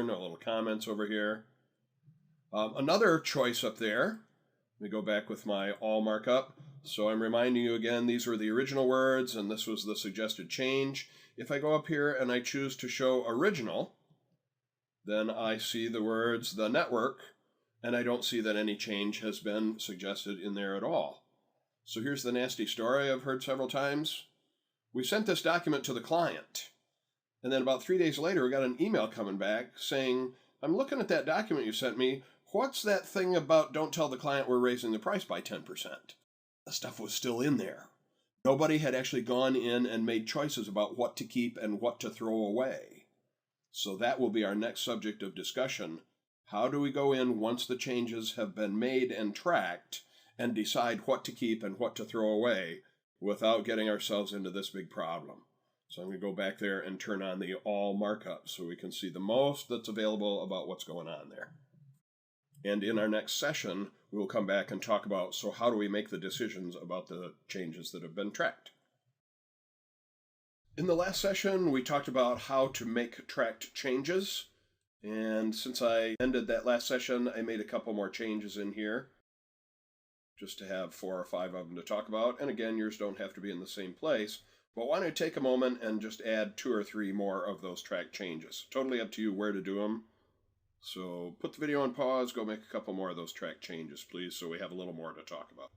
No little comments over here. Another choice up there. Let me go back with my all markup. So I'm reminding you again, these were the original words and this was the suggested change. If I go up here and I choose to show original, then I see the words the network, and I don't see that any change has been suggested in there at all. So here's the nasty story I've heard several times. We sent this document to the client, and then about 3 days later, we got an email coming back saying, I'm looking at that document you sent me. What's that thing about don't tell the client we're raising the price by 10%? The stuff was still in there. Nobody had actually gone in and made choices about what to keep and what to throw away. So that will be our next subject of discussion. How do we go in once the changes have been made and tracked and decide what to keep and what to throw away without getting ourselves into this big problem? So I'm going to go back there and turn on the all markup so we can see the most that's available about what's going on there. And in our next session, we'll come back and talk about, so how do we make the decisions about the changes that have been tracked? In the last session, we talked about how to make tracked changes. And since I ended that last session, I made a couple more changes in here just to have 4 or 5 of them to talk about. And again, yours don't have to be in the same place. But why don't I take a moment and just add 2 or 3 more of those track changes. Totally up to you where to do them. So put the video on pause, go make a couple more of those track changes, please, so we have a little more to talk about.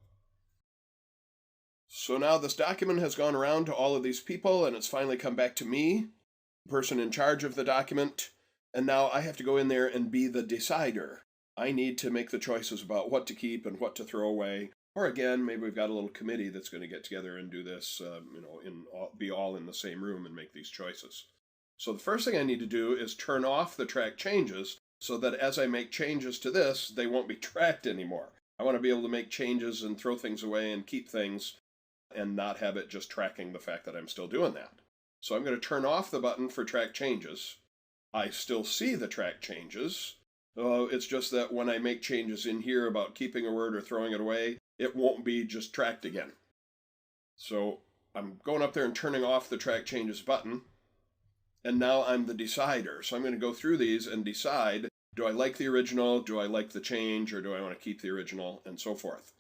So now this document has gone around to all of these people, and it's finally come back to me, the person in charge of the document, and now I have to go in there and be the decider. I need to make the choices about what to keep and what to throw away. Or again, maybe we've got a little committee that's going to get together and do this, be all in the same room and make these choices. So the first thing I need to do is turn off the track changes so that as I make changes to this, they won't be tracked anymore. I want to be able to make changes and throw things away and keep things and not have it just tracking the fact that I'm still doing that. So I'm going to turn off the button for track changes. I still see the track changes. It's just that when I make changes in here about keeping a word or throwing it away, it won't be just tracked again. So I'm going up there and turning off the track changes button. And now I'm the decider. So I'm going to go through these and decide, do I like the original, do I like the change, or do I want to keep the original, and so forth.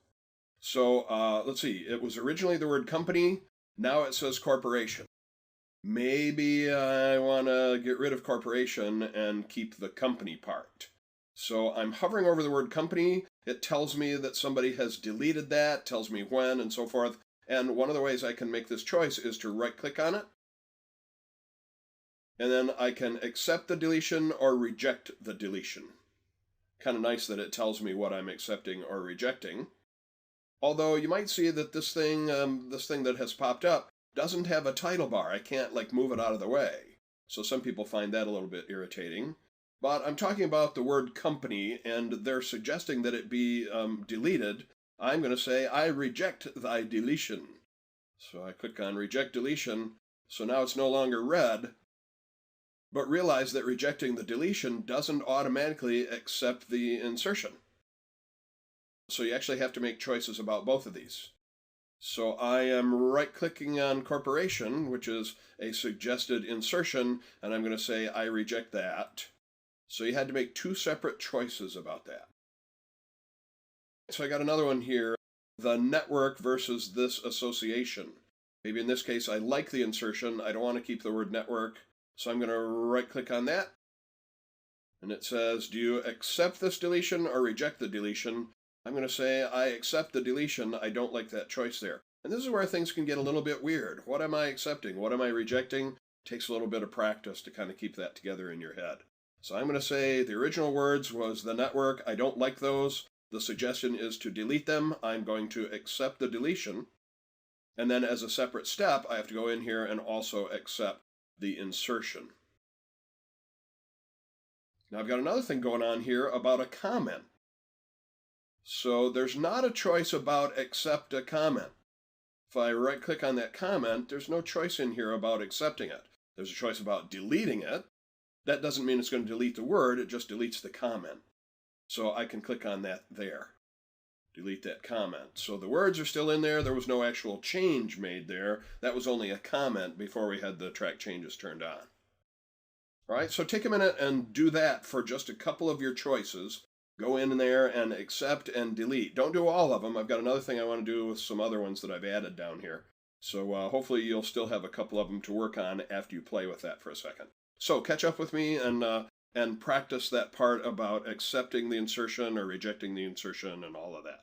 So let's see, it was originally the word company, now it says corporation. Maybe I want to get rid of corporation and keep the company part. So I'm hovering over the word company, it tells me that somebody has deleted that, tells me when, and so forth. And one of the ways I can make this choice is to right-click on it. And then I can accept the deletion or reject the deletion. Kind of nice that it tells me what I'm accepting or rejecting. Although you might see that this thing that has popped up doesn't have a title bar. I can't move it out of the way. So some people find that a little bit irritating. But I'm talking about the word company, and they're suggesting that it be deleted. I'm going to say, I reject thy deletion. So I click on reject deletion. So now it's no longer red. But realize that rejecting the deletion doesn't automatically accept the insertion. So you actually have to make choices about both of these. So I am right-clicking on corporation, which is a suggested insertion, and I'm going to say I reject that. So you had to make 2 separate choices about that. So I got another one here, the network versus this association. Maybe in this case I like the insertion, I don't want to keep the word network. So I'm going to right-click on that, and it says, do you accept this deletion or reject the deletion? I'm going to say, I accept the deletion. I don't like that choice there. And this is where things can get a little bit weird. What am I accepting? What am I rejecting? It takes a little bit of practice to kind of keep that together in your head. So I'm going to say the original words was the network. I don't like those. The suggestion is to delete them. I'm going to accept the deletion. And then as a separate step, I have to go in here and also accept the insertion. Now I've got another thing going on here about a comment. So there's not a choice about accept a comment. If I right-click on that comment, there's no choice in here about accepting it. There's a choice about deleting it. That doesn't mean it's going to delete the word, it just deletes the comment. So I can click on that there. Delete that comment. So the words are still in there. There was no actual change made there. That was only a comment before we had the track changes turned on. All right, so take a minute and do that for just a couple of your choices. Go in there and accept and delete. Don't do all of them. I've got another thing I want to do with some other ones that I've added down here. So hopefully you'll still have a couple of them to work on after you play with that for a second. So catch up with me and practice that part about accepting the insertion or rejecting the insertion and all of that.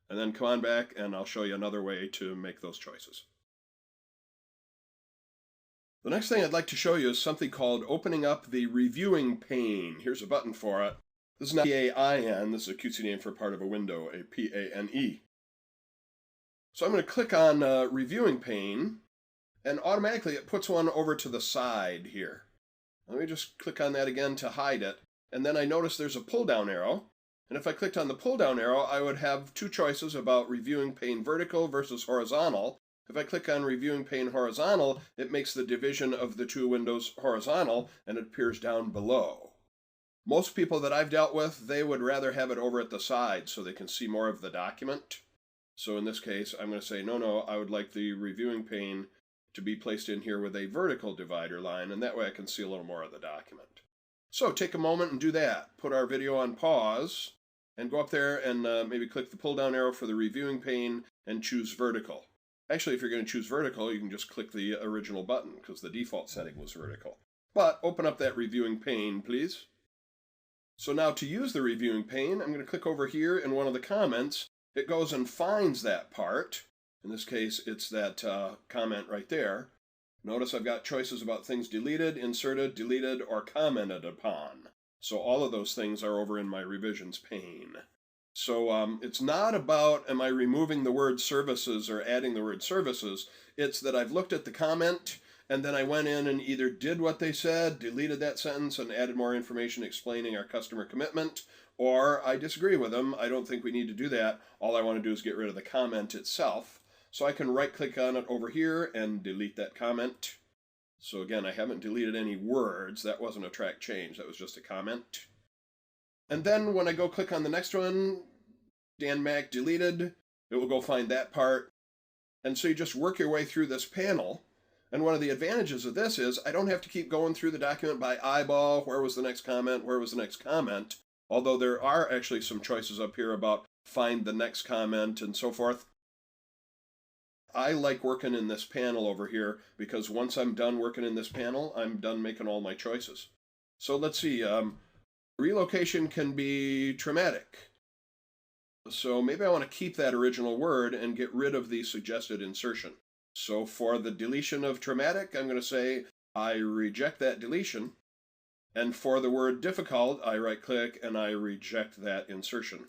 And then come on back and I'll show you another way to make those choices. The next thing I'd like to show you is something called opening up the reviewing pane. Here's a button for it. This is not P-A-I-N. This is a cutesy name for part of a window, a P-A-N-E. So I'm going to click on reviewing pane, and automatically it puts one over to the side here. Let me just click on that again to hide it. And then I notice there's a pull-down arrow. And if I clicked on the pull-down arrow, I would have two choices about reviewing pane vertical versus horizontal. If I click on reviewing pane horizontal, it makes the division of the two windows horizontal and it appears down below. Most people that I've dealt with, they would rather have it over at the side so they can see more of the document. So in this case, I'm going to say, no, I would like the reviewing pane to be placed in here with a vertical divider line, and that way I can see a little more of the document. So take a moment and do that. Put our video on pause and go up there and maybe click the pull down arrow for the reviewing pane and choose vertical. Actually, if you're going to choose vertical, you can just click the original button because the default setting was vertical. But open up that reviewing pane, please. So now to use the reviewing pane, I'm going to click over here in one of the comments. It goes and finds that part. In this case, it's that comment right there. Notice I've got choices about things deleted, inserted, deleted, or commented upon. So all of those things are over in my revisions pane. So it's not about am I removing the word services or adding the word services. It's that I've looked at the comment and then I went in and either did what they said, deleted that sentence, and added more information explaining our customer commitment, or I disagree with them. I don't think we need to do that. All I want to do is get rid of the comment itself. So I can right-click on it over here and delete that comment. So again, I haven't deleted any words. That wasn't a track change. That was just a comment. And then when I go click on the next one, Dan Mac deleted, it will go find that part. And so you just work your way through this panel. And one of the advantages of this is I don't have to keep going through the document by eyeball. Where was the next comment? Where was the next comment? Although there are actually some choices up here about find the next comment and so forth. I like working in this panel over here because once I'm done working in this panel, I'm done making all my choices. So let's see. Relocation can be traumatic. So maybe I want to keep that original word and get rid of the suggested insertion. So for the deletion of traumatic, I'm going to say I reject that deletion. And for the word difficult, I right-click and I reject that insertion.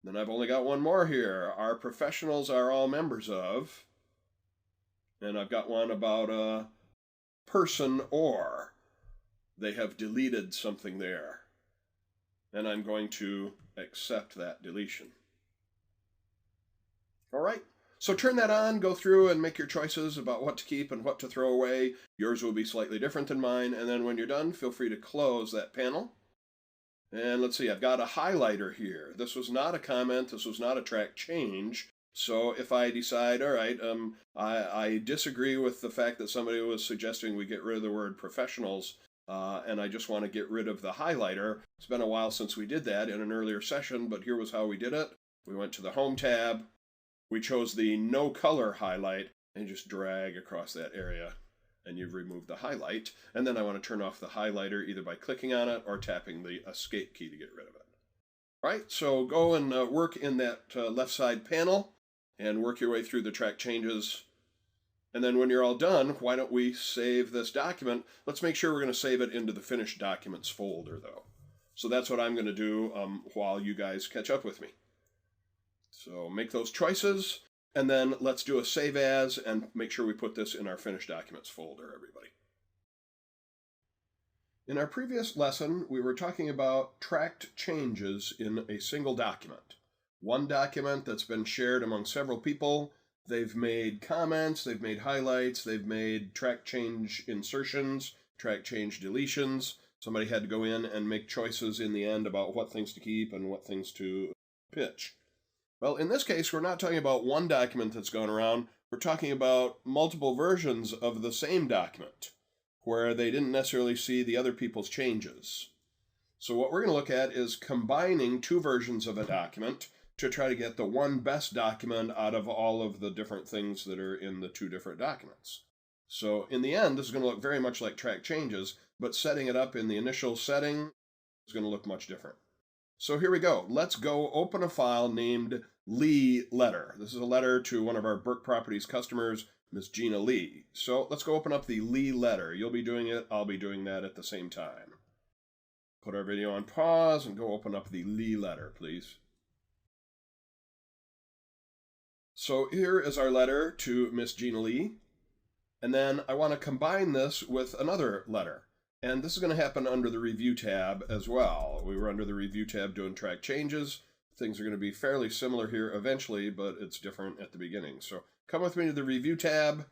Then I've only got one more here. Our professionals are all members of. And I've got one about a person or. They have deleted something there. And I'm going to accept that deletion. All right. So turn that on, go through and make your choices about what to keep and what to throw away. Yours will be slightly different than mine. And then when you're done, feel free to close that panel. And let's see, I've got a highlighter here. This was not a comment. This was not a track change. So if I decide, all right, I disagree with the fact that somebody was suggesting we get rid of the word professionals, and I just want to get rid of the highlighter. It's been a while since we did that in an earlier session, but here was how we did it. We went to the Home tab. We chose the No Color highlight and just drag across that area, and you've removed the highlight. And then I want to turn off the highlighter either by clicking on it or tapping the Escape key to get rid of it. All right, so go and work in that left side panel and work your way through the track changes. And then when you're all done, why don't we save this document? Let's make sure we're going to save it into the Finished Documents folder, though. So that's what I'm going to do while you guys catch up with me. So make those choices, and then let's do a Save As and make sure we put this in our Finished Documents folder, everybody. In our previous lesson, we were talking about tracked changes in a single document. One document that's been shared among several people. They've made comments, they've made highlights, they've made track change insertions, track change deletions. Somebody had to go in and make choices in the end about what things to keep and what things to pitch. Well, in this case, we're not talking about one document that's gone around. We're talking about multiple versions of the same document. where they didn't necessarily see the other people's changes. So what we're going to look at is combining two versions of a document to try to get the one best document out of all of the different things that are in the two different documents. So in the end, this is going to look very much like track changes, but setting it up in the initial setting is going to look much different. So here we go. Let's go open a file named Lee Letter. This is a letter to one of our Burke Properties customers, Miss Gina Lee. So let's go open up the Lee Letter. You'll be doing it. I'll be doing that at the same time. Put our video on pause and go open up the Lee Letter, please. So here is our letter to Miss Gina Lee. And then I want to combine this with another letter. And this is going to happen under the Review tab as well. We were under the Review tab doing track changes. Things are going to be fairly similar here eventually, but it's different at the beginning. So come with me to the Review tab,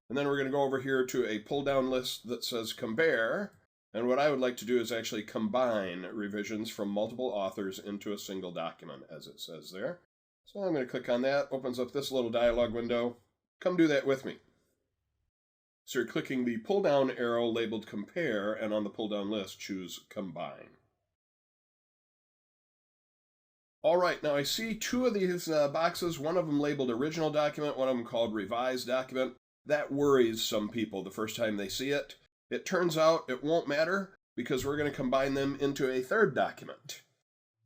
and then we're going to go over here to a pull-down list that says Compare. And what I would like to do is actually combine revisions from multiple authors into a single document, as it says there. So I'm going to click on that. Opens up this little dialog window. Come do that with me. So you're clicking the pull-down arrow labeled Compare, and on the pull-down list, choose Combine. All right, now I see two of these boxes, one of them labeled Original Document, one of them called Revised Document. That worries some people the first time they see it. It turns out it won't matter because we're going to combine them into a third document.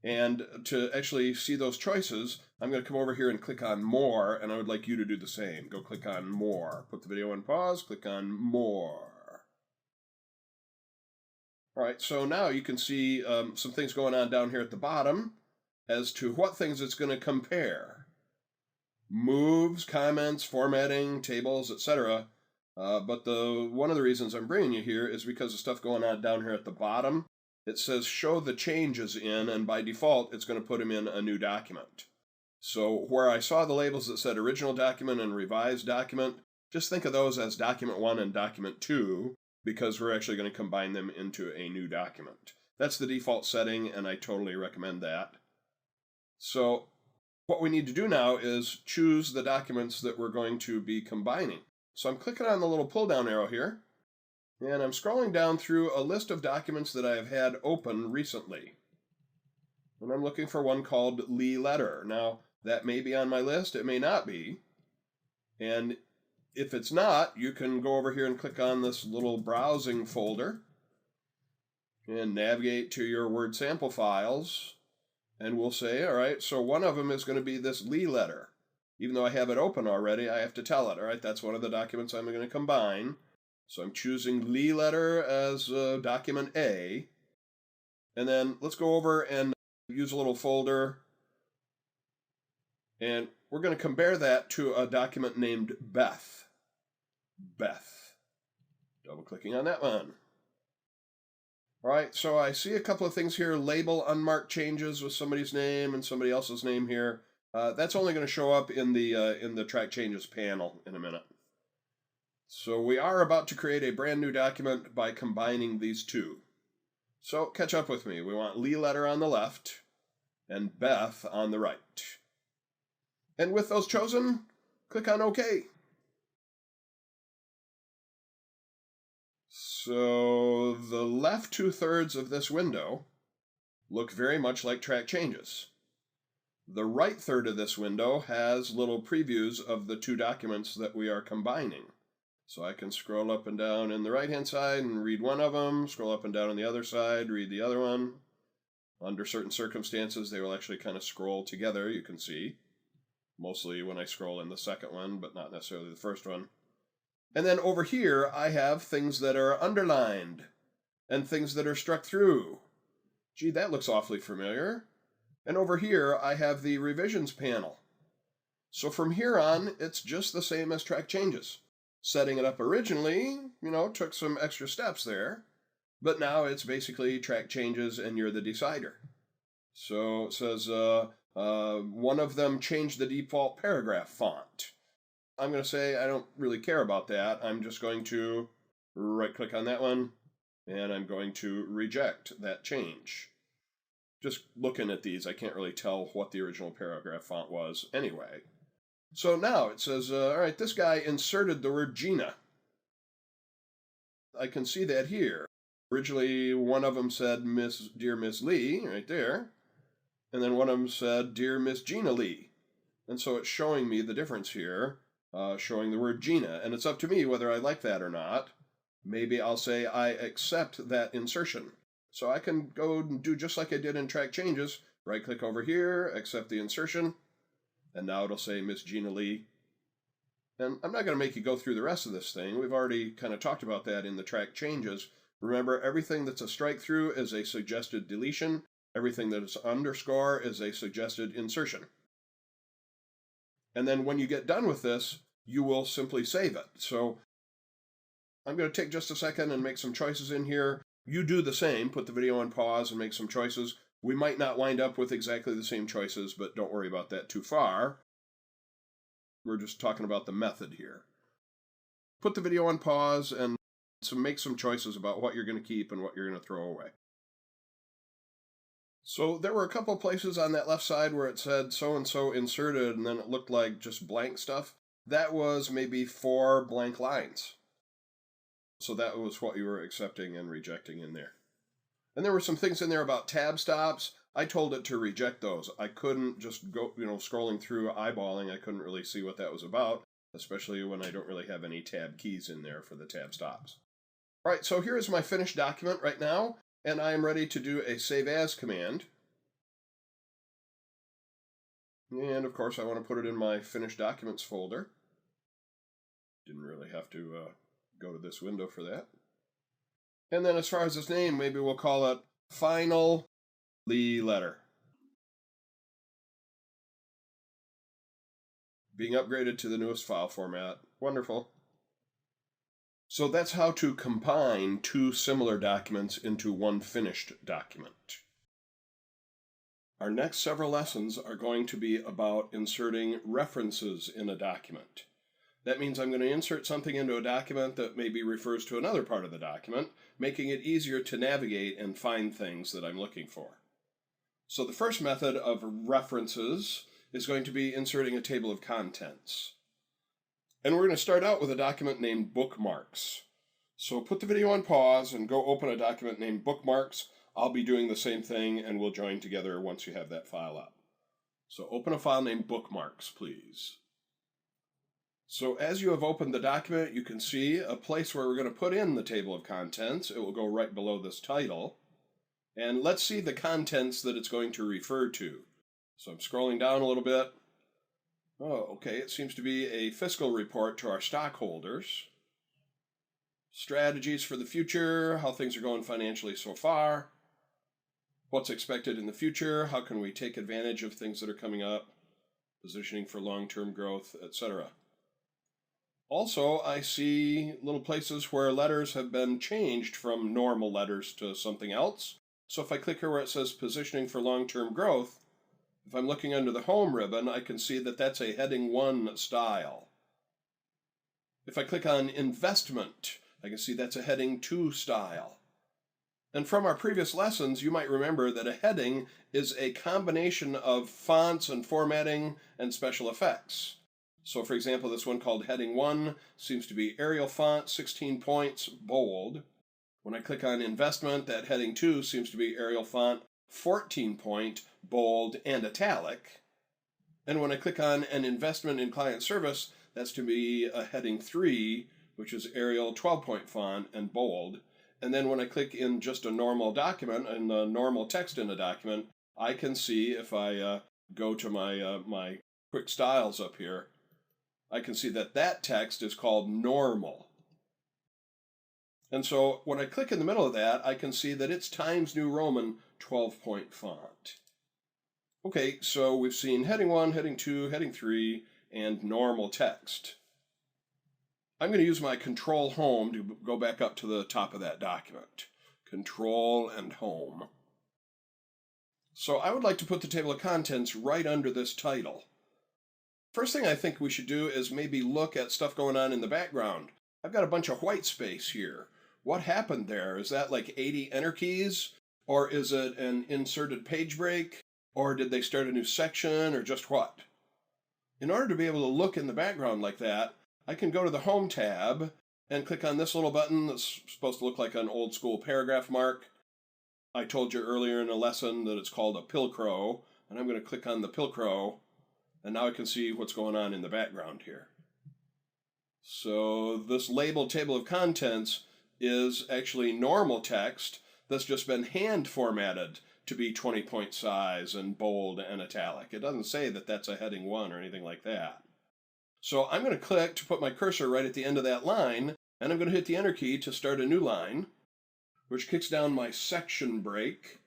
And to actually see those choices, I'm going to come over here and click on More, and I would like you to do the same. Go click on More. Put the video on pause, click on More. All right, so now you can see some things going on down here at the bottom as to what things it's going to compare. Moves, comments, formatting, tables, etc. But one of the reasons I'm bringing you here is because of stuff going on down here at the bottom. It says show the changes in, and by default, it's going to put them in a new document. So where I saw the labels that said original document and revised document, just think of those as document 1 and document 2, because we're actually going to combine them into a new document. That's the default setting, and I totally recommend that. So what we need to do now is choose the documents that we're going to be combining. So I'm clicking on the little pull-down arrow here, and I'm scrolling down through a list of documents that I've had open recently. And I'm looking for one called Lee Letter. Now, that may be on my list, it may not be. And if it's not, you can go over here and click on this little browsing folder and navigate to your Word sample files. And we'll say, all right, so one of them is going to be this Lee Letter. Even though I have it open already, I have to tell it, all right, that's one of the documents I'm going to combine. So I'm choosing Lee Letter as document A. And then let's go over and use a little folder. And we're going to compare that to a document named Beth. Beth. Double clicking on that one. All right, so I see a couple of things here. Label unmarked changes with somebody's name and somebody else's name here. That's only going to show up in the track changes panel in a minute. So we are about to create a brand new document by combining these two. So catch up with me. We want Lee Letter on the left and Beth on the right. And with those chosen, click on OK. So the left 2/3 of this window look very much like track changes. The right third of this window has little previews of the two documents that we are combining. So I can scroll up and down in the right-hand side and read one of them, scroll up and down on the other side, read the other one. Under certain circumstances, they will actually kind of scroll together, you can see. Mostly when I scroll in the second one, but not necessarily the first one. And then over here, I have things that are underlined and things that are struck through. Gee, that looks awfully familiar. And over here, I have the revisions panel. So from here on, it's just the same as track changes. Setting it up originally, took some extra steps there, but now it's basically track changes and you're the decider. So it says one of them changed the default paragraph font. I'm going to say I don't really care about that. I'm just going to right-click on that one, and I'm going to reject that change. Just looking at these, I can't really tell what the original paragraph font was anyway. So now it says, all right, this guy inserted the word Gina. I can see that here. Originally, one of them said Dear Miss Lee, right there. And then one of them said Dear Miss Gina Lee. And so it's showing me the difference here, showing the word Gina. And it's up to me whether I like that or not. Maybe I'll say I accept that insertion. So I can go and do just like I did in Track Changes. Right click over here, accept the insertion. And now it'll say Miss Gina Lee. And I'm not going to make you go through the rest of this thing. We've already kind of talked about that in the Track Changes. Remember, everything that's a strike through is a suggested deletion. Everything that is underscore is a suggested insertion. And then when you get done with this, you will simply save it. So I'm going to take just a second and make some choices in here. You do the same. Put the video on pause and make some choices. We might not wind up with exactly the same choices, but don't worry about that too far. We're just talking about the method here. Put the video on pause and make some choices about what you're going to keep and what you're going to throw away. So there were a couple places on that left side where it said so-and-so inserted, and then it looked like just blank stuff. That was maybe 4 blank lines. So that was what you were accepting and rejecting in there. And there were some things in there about tab stops. I told it to reject those. I couldn't just go, scrolling through, eyeballing, I couldn't really see what that was about, especially when I don't really have any tab keys in there for the tab stops. All right, so here is my finished document right now, and I am ready to do a Save As command. And of course, I want to put it in my Finished Documents folder. Didn't really have to go to this window for that. And then as far as its name, maybe we'll call it Final Lee Letter. Being upgraded to the newest file format. Wonderful. So that's how to combine 2 similar documents into one finished document. Our next several lessons are going to be about inserting references in a document. That means I'm going to insert something into a document that maybe refers to another part of the document, making it easier to navigate and find things that I'm looking for. So the first method of references is going to be inserting a table of contents. And we're going to start out with a document named Bookmarks. So put the video on pause and go open a document named Bookmarks. I'll be doing the same thing and we'll join together once you have that file up. So open a file named Bookmarks, please. So as you have opened the document, you can see a place where we're going to put in the table of contents. It will go right below this title. And let's see the contents that it's going to refer to. So I'm scrolling down a little bit. Oh, okay, it seems to be a fiscal report to our stockholders. Strategies for the future, how things are going financially so far. What's expected in the future, how can we take advantage of things that are coming up. Positioning for long-term growth, etc. Also, I see little places where letters have been changed from normal letters to something else. So if I click here where it says Positioning for Long-Term Growth, if I'm looking under the Home ribbon, I can see that that's a Heading 1 style. If I click on Investment, I can see that's a Heading 2 style. And from our previous lessons, you might remember that a heading is a combination of fonts and formatting and special effects. So for example, this one called Heading 1 seems to be Arial font, 16 points, bold. When I click on Investment, that Heading 2 seems to be Arial font, 14 point, bold, and italic. And when I click on an Investment in Client Service, that's to be a Heading 3, which is Arial 12-point font and bold. And then when I click in just a normal document, and the normal text in a document, I can see if I go to my quick styles up here, I can see that that text is called normal. And so when I click in the middle of that, I can see that it's Times New Roman 12-point font. Okay, so we've seen Heading 1, Heading 2, Heading 3, and normal text. I'm going to use my Control Home to go back up to the top of that document. Control and Home. So I would like to put the table of contents right under this title. First thing I think we should do is maybe look at stuff going on in the background. I've got a bunch of white space here. What happened there? Is that like 80 enter keys? Or is it an inserted page break? Or did they start a new section? Or just what? In order to be able to look in the background like that, I can go to the Home tab and click on this little button that's supposed to look like an old school paragraph mark. I told you earlier in a lesson that it's called a Pilcrow, and I'm going to click on the Pilcrow, and now I can see what's going on in the background here. So this labeled table of contents is actually normal text that's just been hand formatted to be 20-point size and bold and italic. It doesn't say that that's a heading 1 or anything like that. So I'm going to click to put my cursor right at the end of that line, and I'm going to hit the Enter key to start a new line, which kicks down my section break.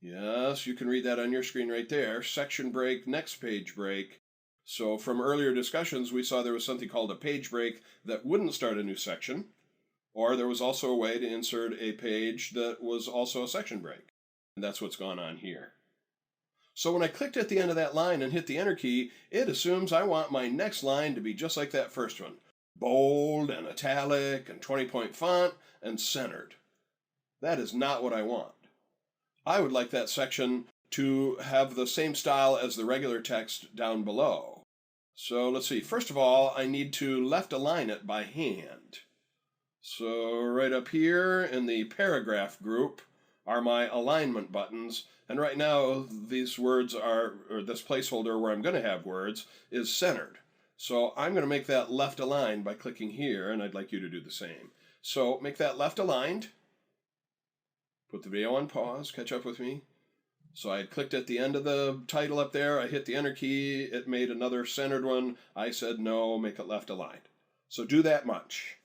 Yes, you can read that on your screen right there. Section break, next page break. So from earlier discussions, we saw there was something called a page break that wouldn't start a new section, or there was also a way to insert a page that was also a section break. And that's what's gone on here. So when I clicked at the end of that line and hit the Enter key, it assumes I want my next line to be just like that first one. Bold and italic and 20-point font and centered. That is not what I want. I would like that section to have the same style as the regular text down below. So let's see. First of all, I need to left align it by hand. So right up here in the paragraph group are my alignment buttons. And right now, these words are, or this placeholder where I'm going to have words, is centered. So I'm going to make that left aligned by clicking here, and I'd like you to do the same. So make that left aligned. Put the video on pause, catch up with me. So I had clicked at the end of the title up there, I hit the Enter key, it made another centered one. I said no, make it left aligned. So do that much.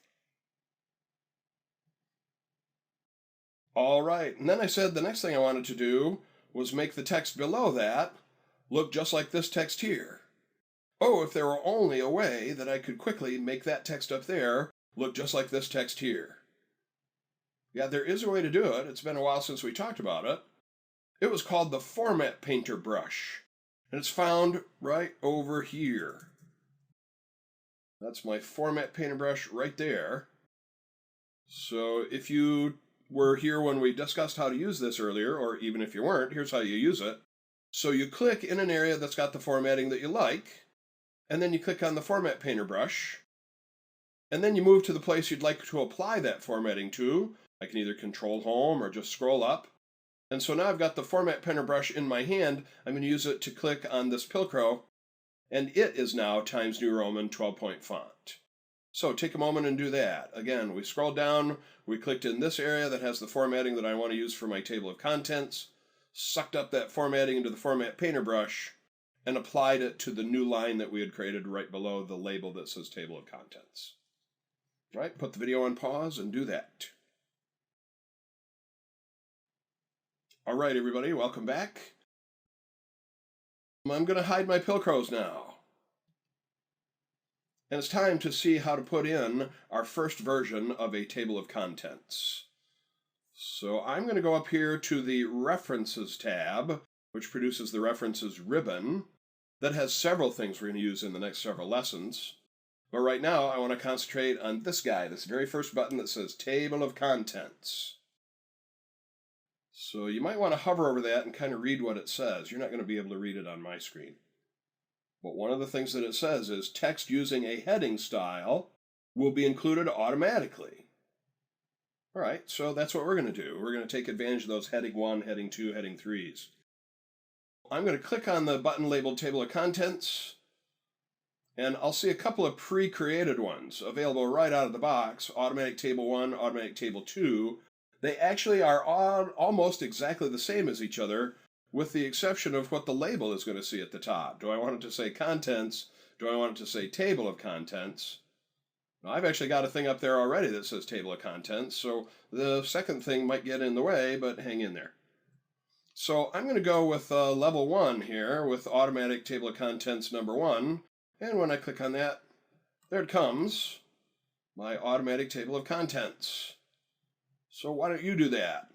All right, and then I said the next thing I wanted to do was make the text below that look just like this text here. Oh, if there were only a way that I could quickly make that text up there look just like this text here. Yeah, there is a way to do it. It's been a while since we talked about it. It was called the Format Painter brush, and it's found right over here. That's my Format Painter brush right there. So if you were here when we discussed how to use this earlier, or even if you weren't, here's how you use it. So you click in an area that's got the formatting that you like, and then you click on the Format Painter brush, and then you move to the place you'd like to apply that formatting to. I can either Control Home or just scroll up. And so now I've got the Format Painter brush in my hand. I'm going to use it to click on this Pilcrow, and it is now Times New Roman 12-point font. So take a moment and do that. Again, we scrolled down, we clicked in this area that has the formatting that I want to use for my table of contents, sucked up that formatting into the Format Painter brush, and applied it to the new line that we had created right below the label that says Table of Contents. All right, put the video on pause and do that. All right, everybody, welcome back. I'm going to hide my Pilcrows now. And it's time to see how to put in our first version of a table of contents. So I'm going to go up here to the References tab, which produces the References ribbon that has several things we're going to use in the next several lessons. But right now, I want to concentrate on this guy, this very first button that says Table of Contents. So you might want to hover over that and kind of read what it says. You're not going to be able to read it on my screen. But one of the things that it says is text using a heading style will be included automatically. All right, so that's what we're going to do. We're going to take advantage of those heading 1, heading 2, heading 3s. I'm going to click on the button labeled Table of Contents, and I'll see a couple of pre-created ones available right out of the box. Automatic Table 1, Automatic Table 2. They actually are almost exactly the same as each other, with the exception of what the label is going to see at the top. Do I want it to say Contents? Do I want it to say Table of Contents? Now, I've actually got a thing up there already that says Table of Contents, so the second thing might get in the way, but hang in there. So I'm going to go with level 1 here with Automatic Table of Contents number 1, and when I click on that, there it comes, my Automatic Table of Contents. So why don't you do that?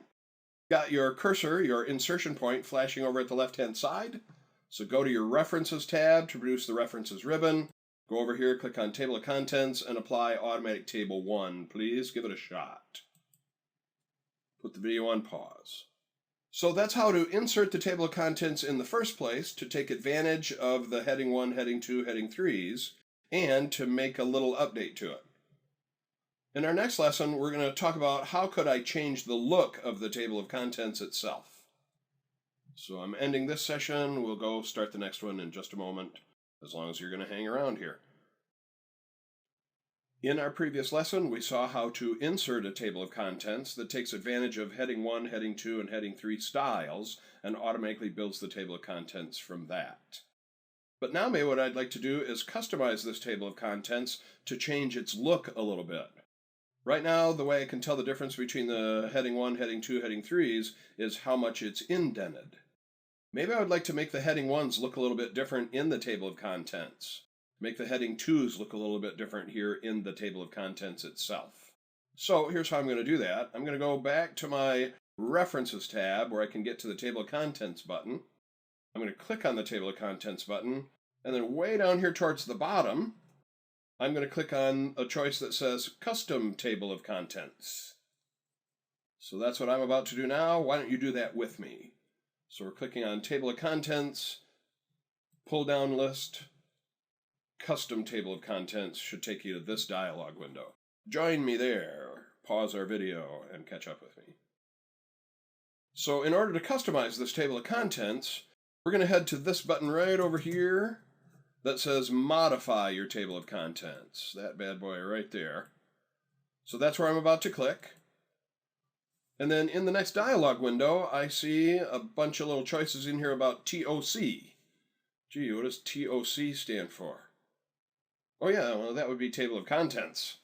Got your cursor, your insertion point, flashing over at the left-hand side. So go to your References tab to produce the References ribbon. Go over here, click on Table of Contents, and apply Automatic Table 1. Please give it a shot. Put the video on pause. So that's how to insert the Table of Contents in the first place, to take advantage of the heading 1, heading 2, heading 3s, and to make a little update to it. In our next lesson, we're going to talk about how could I change the look of the table of contents itself. So I'm ending this session. We'll go start the next one in just a moment, as long as you're going to hang around here. In our previous lesson, we saw how to insert a table of contents that takes advantage of heading 1, heading 2, and heading 3 styles and automatically builds the table of contents from that. But now maybe what I'd like to do is customize this table of contents to change its look a little bit. Right now, the way I can tell the difference between the heading 1, heading 2, heading 3s is how much it's indented. Maybe I would like to make the heading 1s look a little bit different in the table of contents. Make the heading 2s look a little bit different here in the table of contents itself. So here's how I'm going to do that. I'm going to go back to my References tab where I can get to the Table of Contents button. I'm going to click on the Table of Contents button, and then way down here towards the bottom, I'm going to click on a choice that says Custom Table of Contents. So that's what I'm about to do now. Why don't you do that with me? So we're clicking on Table of Contents, pull down list, Custom Table of Contents should take you to this dialog window. Join me there, pause our video, and catch up with me. So in order to customize this table of contents, we're going to head to this button right over here that says Modify your table of contents. That bad boy right there. So that's where I'm about to click. And then in the next dialog window, I see a bunch of little choices in here about TOC. Gee, what does TOC stand for? Oh yeah, well that would be table of contents.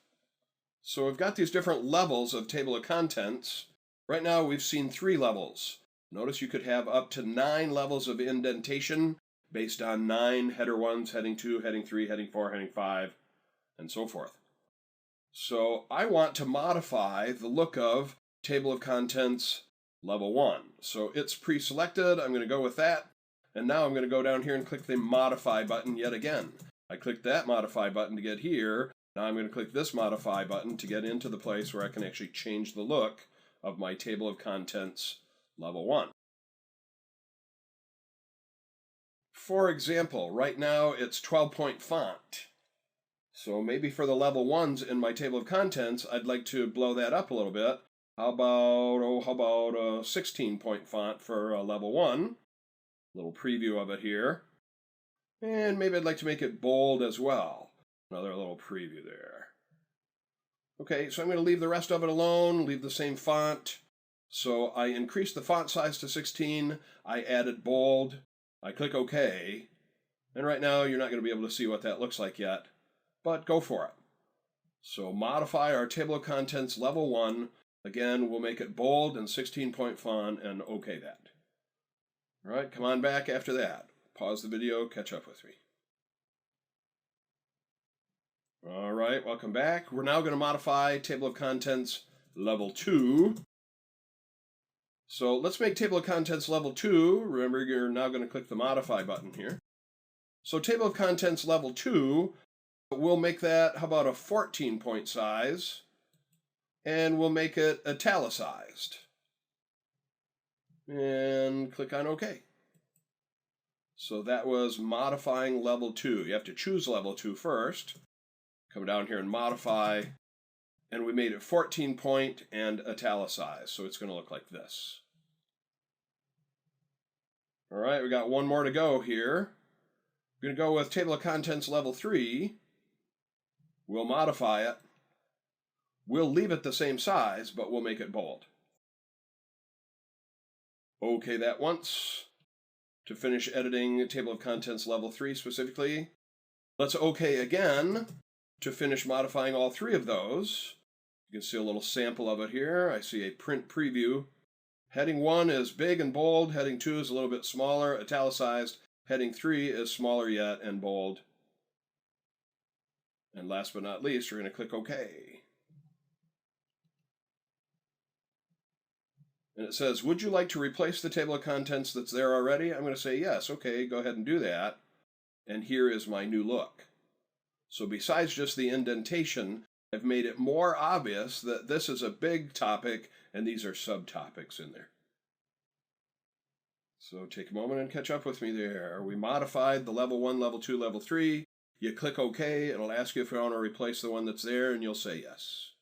So we've got these different levels of table of contents. Right now we've seen 3 levels. Notice you could have up to 9 levels of indentation based on 9 header 1s, heading 2, heading 3, heading 4, heading 5, and so forth. So I want to modify the look of table of contents level 1. So it's pre-selected. I'm going to go with that. And now I'm going to go down here and click the Modify button yet again. I clicked that Modify button to get here. Now I'm going to click this Modify button to get into the place where I can actually change the look of my table of contents level 1. For example, right now it's 12-point font. So maybe for the level 1s in my table of contents, I'd like to blow that up a little bit. How about a 16-point font for level 1? Little preview of it here. And maybe I'd like to make it bold as well. Another little preview there. Okay, so I'm going to leave the rest of it alone, leave the same font. So I increased the font size to 16. I added bold. I click OK. And right now you're not going to be able to see what that looks like yet, but go for it. So modify our table of contents level 1. Again, we'll make it bold and 16-point font and OK that. All right, come on back after that. Pause the video, catch up with me. All right, welcome back. We're now going to modify table of contents level 2. So let's make table of contents level 2. Remember, you're now going to click the Modify button here. So table of contents level 2, we'll make that, how about a 14-point size, and we'll make it italicized. And click on OK. So that was modifying level 2. You have to choose level 2 first. Come down here and modify, and we made it 14-point and italicized, so it's going to look like this. All right, we got one more to go here. We're going to go with table of contents level 3. We'll modify it. We'll leave it the same size, but we'll make it bold. OK that once. To finish editing table of contents level 3 specifically, let's OK again to finish modifying all 3 of those. You can see a little sample of it here. I see a print preview. Heading 1 is big and bold. Heading 2 is a little bit smaller, italicized. Heading 3 is smaller yet and bold. And last but not least, we're going to click OK. And it says, would you like to replace the table of contents that's there already? I'm going to say yes. Okay, go ahead and do that. And here is my new look. So besides just the indentation, I've made it more obvious that this is a big topic and these are subtopics in there. So take a moment and catch up with me there. We modified the level 1, level 2, level 3. You click OK. It'll ask you if you want to replace the one that's there, and you'll say yes.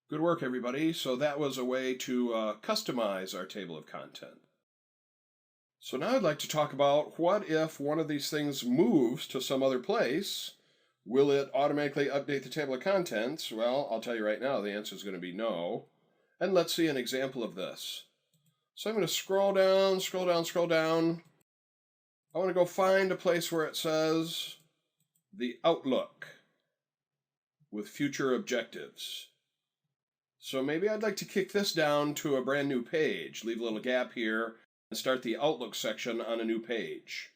Good work, everybody. So that was a way to customize our table of content. So now I'd like to talk about what if one of these things moves to some other place? Will it automatically update the table of contents? Well, I'll tell you right now, the answer is going to be no. And let's see an example of this. So I'm going to scroll down, scroll down, scroll down. I want to go find a place where it says the Outlook with future objectives. So maybe I'd like to kick this down to a brand new page, leave a little gap here, and start the Outlook section on a new page.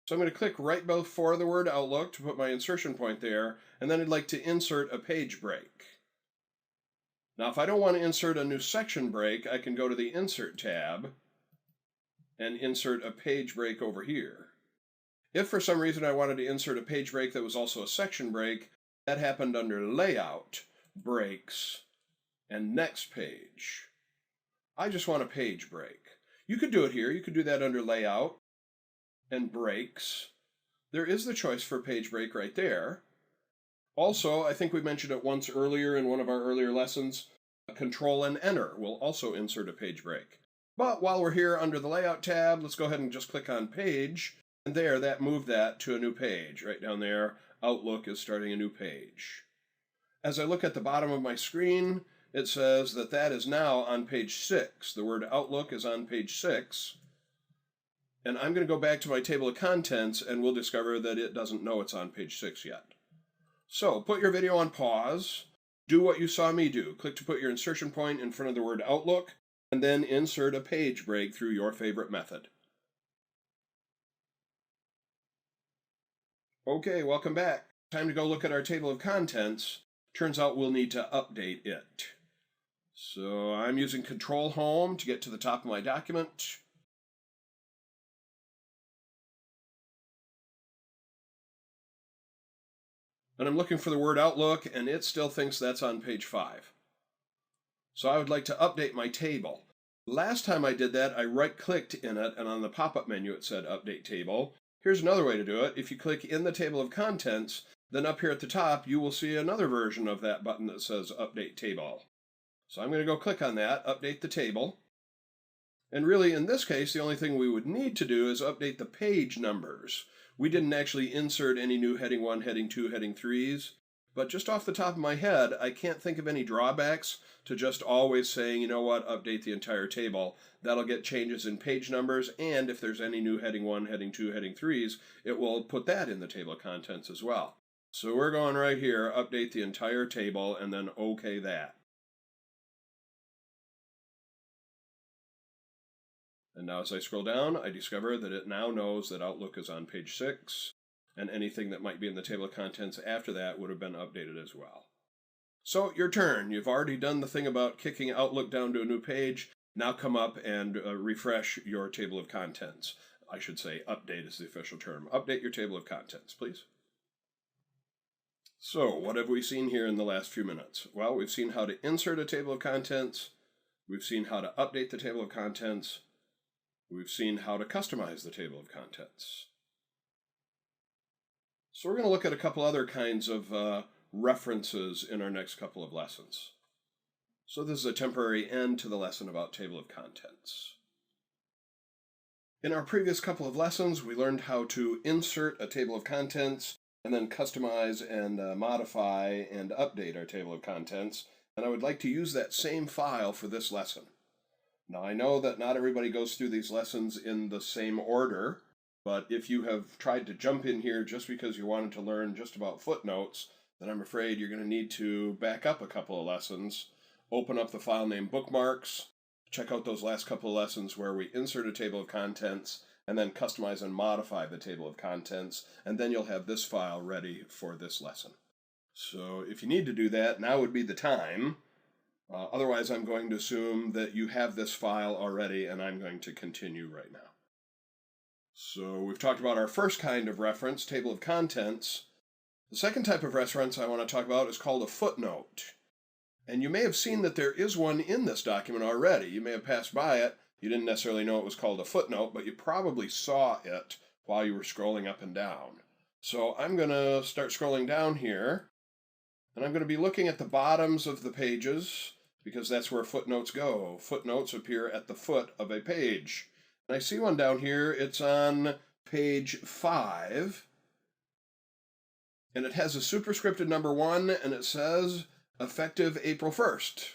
So I'm going to click right before the word Outlook to put my insertion point there, and then I'd like to insert a page break. Now, if I don't want to insert a new section break, I can go to the Insert tab and insert a page break over here. If for some reason I wanted to insert a page break that was also a section break, that happened under Layout, Breaks, and Next Page. I just want a page break. You could do it here. You could do that under Layout and Breaks. There is the choice for page break right there. Also, I think we mentioned it once earlier in one of our earlier lessons, Control and Enter will also insert a page break. But while we're here under the Layout tab, let's go ahead and just click on Page, and there, that moved that to a new page. Right down there, Outlook is starting a new page. As I look at the bottom of my screen, it says that that is now on page 6. The word Outlook is on page 6. And I'm going to go back to my table of contents, and we'll discover that it doesn't know it's on page 6 yet. So put your video on pause, do what you saw me do. Click to put your insertion point in front of the word Outlook, and then insert a page break through your favorite method. Okay, welcome back. Time to go look at our table of contents. Turns out we'll need to update it. So I'm using Control Home to get to the top of my document. And I'm looking for the word Outlook, and it still thinks that's on page 5. So I would like to update my table. Last time I did that, I right-clicked in it, and on the pop-up menu it said Update Table. Here's another way to do it. If you click in the table of contents, then up here at the top, you will see another version of that button that says Update Table. So I'm going to go click on that, update the table. And really, in this case, the only thing we would need to do is update the page numbers. We didn't actually insert any new heading 1, heading 2, heading 3s, but just off the top of my head, I can't think of any drawbacks to just always saying, you know what, update the entire table. That'll get changes in page numbers, and if there's any new heading 1, heading 2, heading 3s, it will put that in the table of contents as well. So we're going right here, update the entire table, and then OK that. And now as I scroll down, I discover that it now knows that Outlook is on page 6, and anything that might be in the table of contents after that would have been updated as well. So your turn. You've already done the thing about kicking Outlook down to a new page. Now come up and refresh your table of contents. I should say update is the official term. Update your table of contents, please. So what have we seen here in the last few minutes? Well, we've seen how to insert a table of contents. We've seen how to update the table of contents. We've seen how to customize the table of contents. So we're going to look at a couple other kinds of references in our next couple of lessons. So this is a temporary end to the lesson about table of contents. In our previous couple of lessons, we learned how to insert a table of contents and then customize and modify and update our table of contents. And I would like to use that same file for this lesson. Now, I know that not everybody goes through these lessons in the same order, but if you have tried to jump in here just because you wanted to learn just about footnotes, then I'm afraid you're going to need to back up a couple of lessons, open up the file name Bookmarks, check out those last couple of lessons where we insert a table of contents, and then customize and modify the table of contents, and then you'll have this file ready for this lesson. So if you need to do that, now would be the time. Otherwise, I'm going to assume that you have this file already, and I'm going to continue right now. So we've talked about our first kind of reference, table of contents. The second type of reference I want to talk about is called a footnote. And you may have seen that there is one in this document already. You may have passed by it. You didn't necessarily know it was called a footnote, but you probably saw it while you were scrolling up and down. So I'm going to start scrolling down here, and I'm going to be looking at the bottoms of the pages. because that's where footnotes go. Footnotes appear at the foot of a page. And I see one down here. It's on page 5. And it has a superscripted number 1, and it says effective April 1st.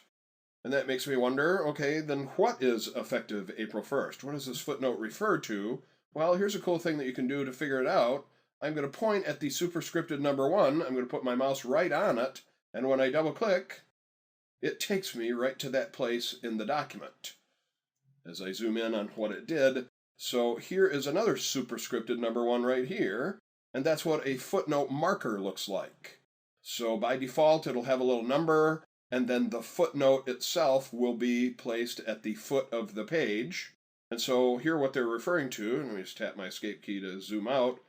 And that makes me wonder, okay, then what is effective April 1st? What does this footnote refer to? Well, here's a cool thing that you can do to figure it out. I'm going to point at the superscripted number 1. I'm going to put my mouse right on it, and when I double click, it takes me right to that place in the document. As I zoom in on what it did, so here is another superscripted number 1 right here, and that's what a footnote marker looks like. So by default, it'll have a little number, and then the footnote itself will be placed at the foot of the page. And so here what they're referring to, and let me just tap my escape key to zoom out,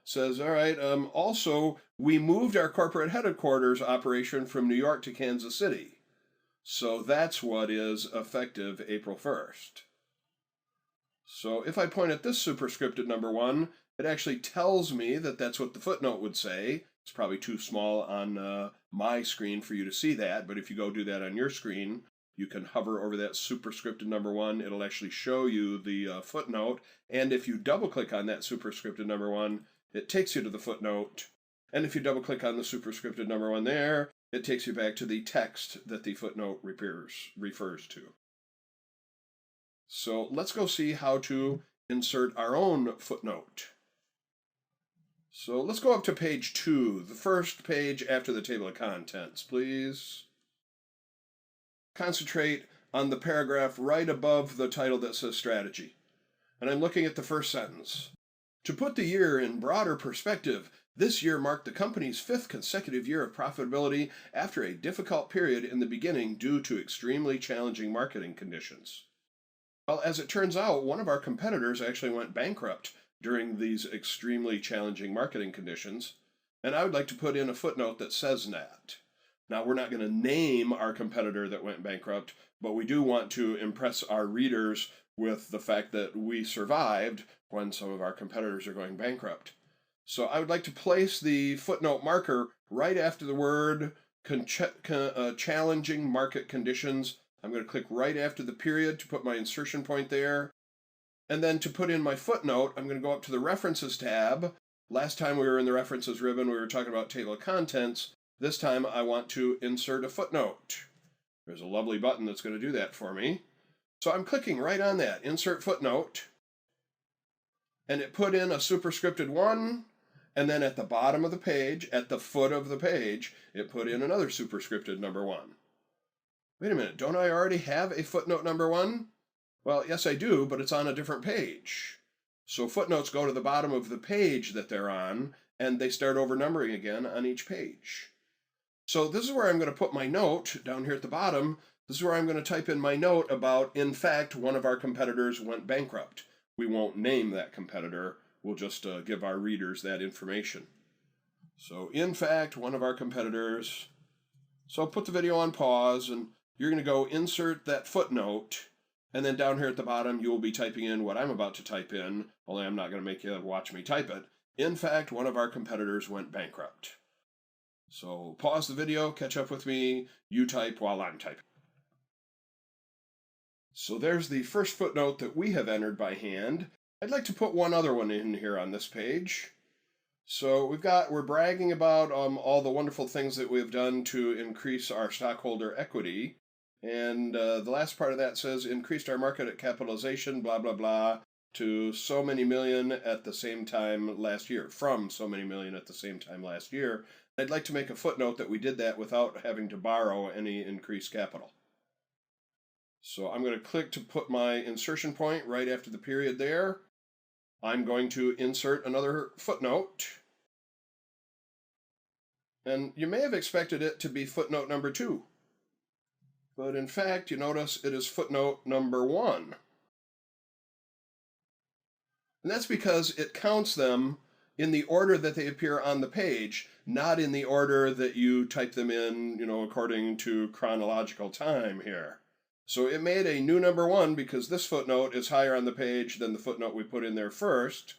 says, all right, also, we moved our corporate headquarters operation from New York to Kansas City. So that's what is effective April 1st. So if I point at this superscripted number 1, it actually tells me that that's what the footnote would say. It's probably too small on my screen for you to see that, but if you go do that on your screen, you can hover over that superscripted number 1. It'll actually show you the footnote, and if you double-click on that superscripted number 1, it takes you to the footnote, and if you double-click on the superscripted number 1 there, it takes you back to the text that the footnote refers to. So let's go see how to insert our own footnote. So let's go up to page 2, the first page after the table of contents, please. Concentrate on the paragraph right above the title that says strategy. And I'm looking at the first sentence. To put the year in broader perspective, this year marked the company's 5th consecutive year of profitability after a difficult period in the beginning due to extremely challenging marketing conditions. Well, as it turns out, one of our competitors actually went bankrupt during these extremely challenging marketing conditions, and I would like to put in a footnote that says that. Now, we're not going to name our competitor that went bankrupt, but we do want to impress our readers with the fact that we survived when some of our competitors are going bankrupt. So I would like to place the footnote marker right after the word challenging market conditions. I'm going to click right after the period to put my insertion point there. And then to put in my footnote, I'm going to go up to the References tab. Last time we were in the References ribbon, we were talking about table of contents. This time I want to insert a footnote. There's a lovely button that's going to do that for me. So I'm clicking right on that, Insert Footnote. And it put in a superscripted 1. And then at the bottom of the page, at the foot of the page, it put in another superscripted number 1. Wait a minute, don't I already have a footnote number 1? Well, yes, I do, but it's on a different page. So footnotes go to the bottom of the page that they're on, and they start over numbering again on each page. So this is where I'm going to put my note down here at the bottom. This is where I'm going to type in my note about, in fact, one of our competitors went bankrupt. We won't name that competitor. We'll just give our readers that information. So, in fact, one of our competitors. So I'll put the video on pause, and you're going to go insert that footnote. And then down here at the bottom, you will be typing in what I'm about to type in, only I'm not going to make you watch me type it. In fact, one of our competitors went bankrupt. So pause the video, catch up with me, you type while I'm typing. So there's the first footnote that we have entered by hand. I'd like to put one other one in here on this page. So we're bragging about all the wonderful things that we've done to increase our stockholder equity. And the last part of that says, increased our market capitalization, blah, blah, blah, to so many million at the same time last year, from so many million at the same time last year. I'd like to make a footnote that we did that without having to borrow any increased capital. So I'm going to click to put my insertion point right after the period there. I'm going to insert another footnote. And you may have expected it to be footnote number 2. But in fact, you notice it is footnote number 1. And that's because it counts them in the order that they appear on the page, not in the order that you type them in, according to chronological time here. So it made a new number 1 because this footnote is higher on the page than the footnote we put in there first.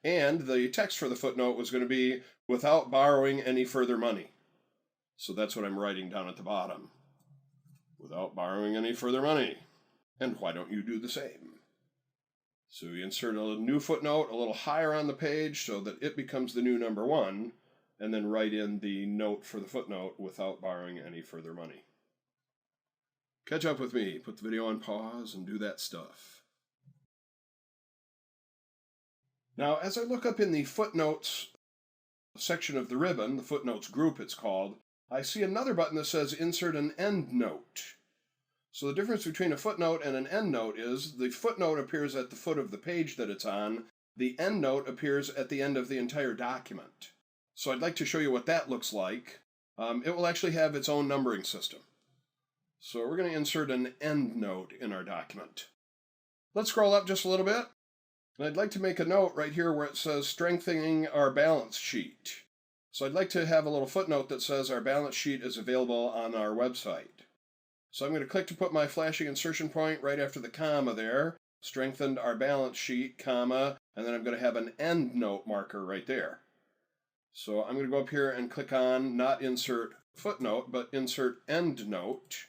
And the text for the footnote was going to be, without borrowing any further money. So that's what I'm writing down at the bottom. without borrowing any further money. And why don't you do the same? So you insert a new footnote a little higher on the page so that it becomes the new number 1, and then write in the note for the footnote without borrowing any further money. Catch up with me, put the video on pause, and do that stuff. Now, as I look up in the footnotes section of the ribbon, the footnotes group it's called, I see another button that says insert an endnote. So the difference between a footnote and an endnote is the footnote appears at the foot of the page that it's on, the endnote appears at the end of the entire document. So I'd like to show you what that looks like. It will actually have its own numbering system. So we're going to insert an endnote in our document. Let's scroll up just a little bit. And I'd like to make a note right here where it says strengthening our balance sheet. So I'd like to have a little footnote that says our balance sheet is available on our website. So I'm going to click to put my flashing insertion point right after the comma there, strengthened our balance sheet, comma, and then I'm going to have an endnote marker right there. So I'm going to go up here and click on not insert footnote, but insert endnote.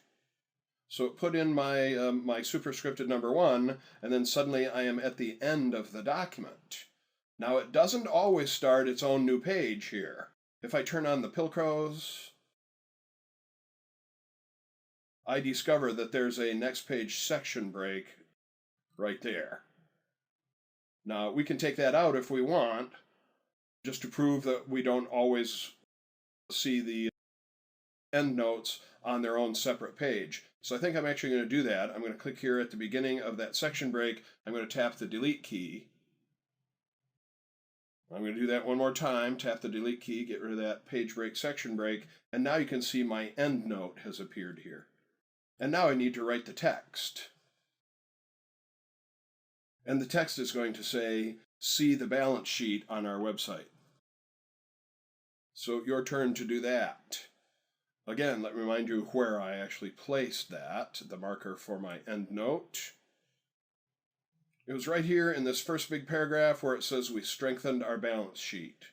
So it put in my, my superscripted number 1, and then suddenly I am at the end of the document. Now it doesn't always start its own new page here. If I turn on the Pilcrows, I discover that there's a next page section break right there. Now we can take that out if we want, just to prove that we don't always see the endnotes on their own separate page. So I think I'm actually going to do that. I'm going to click here at the beginning of that section break. I'm going to tap the delete key. I'm going to do that one more time, tap the delete key, get rid of that page break, section break, and now you can see my endnote has appeared here. And now I need to write the text. And the text is going to say, see the balance sheet on our website. So your turn to do that. Again, let me remind you where I actually placed that, the marker for my endnote. It was right here in this first big paragraph where it says we strengthened our balance sheet.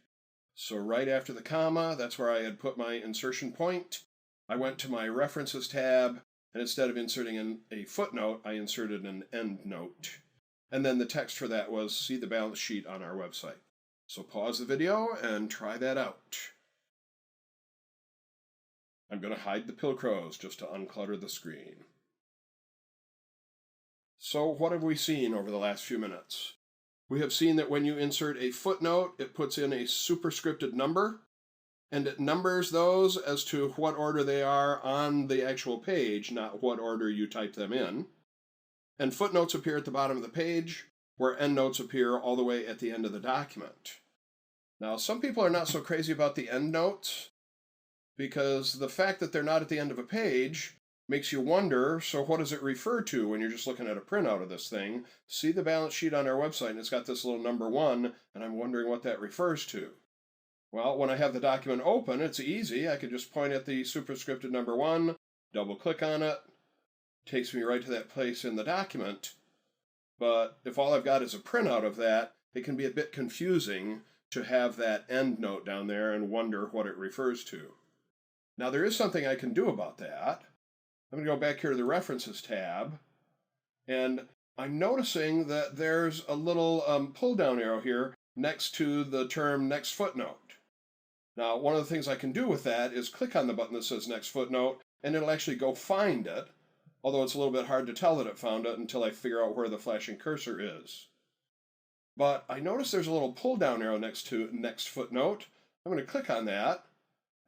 So right after the comma, that's where I had put my insertion point. I went to my References tab, and instead of inserting in a footnote, I inserted an endnote. And then the text for that was, see the balance sheet on our website. So pause the video and try that out. I'm going to hide the Pilcrows just to unclutter the screen. So what have we seen over the last few minutes? We have seen that when you insert a footnote, it puts in a superscripted number, and it numbers those as to what order they are on the actual page, not what order you type them in. And footnotes appear at the bottom of the page, where endnotes appear all the way at the end of the document. Now, some people are not so crazy about the endnotes, because the fact that they're not at the end of a page makes you wonder, so what does it refer to when you're just looking at a printout of this thing? See the balance sheet on our website, and it's got this little number 1, and I'm wondering what that refers to. Well, when I have the document open, it's easy. I can just point at the superscripted number 1, double-click on it, takes me right to that place in the document. But if all I've got is a printout of that, it can be a bit confusing to have that endnote down there and wonder what it refers to. Now, there is something I can do about that. I'm going to go back here to the References tab, and I'm noticing that there's a little pull-down arrow here next to the term next footnote. Now, one of the things I can do with that is click on the button that says next footnote, and it'll actually go find it, although it's a little bit hard to tell that it found it until I figure out where the flashing cursor is. But I notice there's a little pull-down arrow next to next footnote. I'm going to click on that.